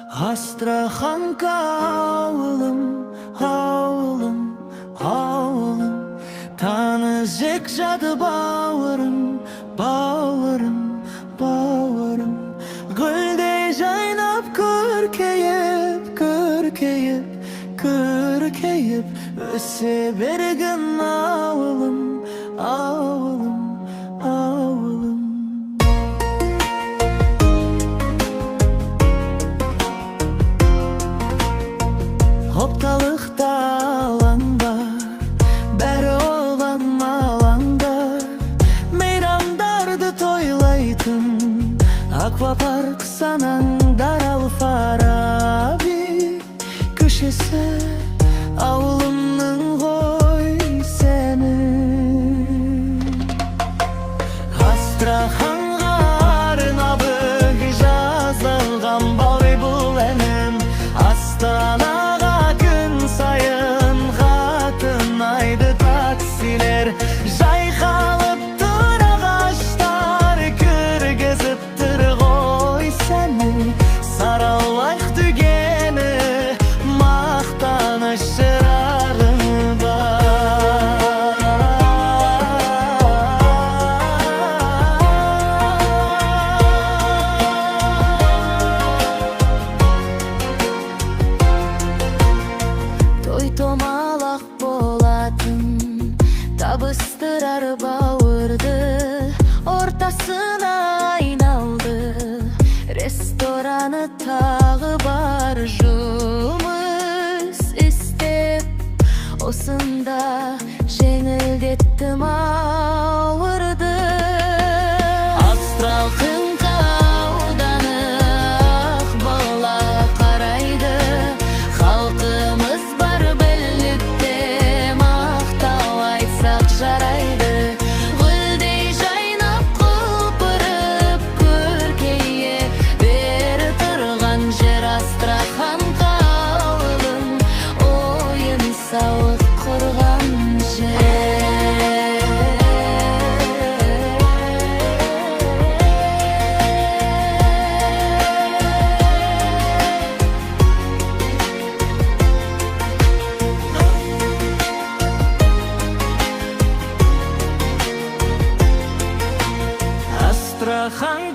Astrahanka avlım, avlım, avlım. Tanıcık cadı bağırım, bağırım, bağırım. Gülde caynap kırkeyip, kırkeyip, kırkeyip. Öse bergin avlım, avlım, avlım. Hoptalıkta alanda, beri olan alanda. Meyrandardı toylaytın, akvapark sanan daral Farabi. Kış ise avlımның koy seni. Astrahanға arnabı жазылған бауы бұл әнім. Астанаға күн сайын қатынайды таксилер. Жайқалып тұр ағаштар, кіргізіп тұр ғой сәні. Саралайық дүгені, мақтаныш шырағың бар. Той томалақ болатын, табыстырар бауырды. Ортасына айналды, рестораны тағы бар. Жұмыс істеп, осында жеңілдеттім ауырды. Астраханка ауданы Ақбала қарайды. Халқымыз бар бірлікте, мақтау айтсақ жарайды. Гүлдей жайнап құлпырып, көркейе бері тұрған жер. Астраханка ауылым, ойын сауық құрған жер. Астрахан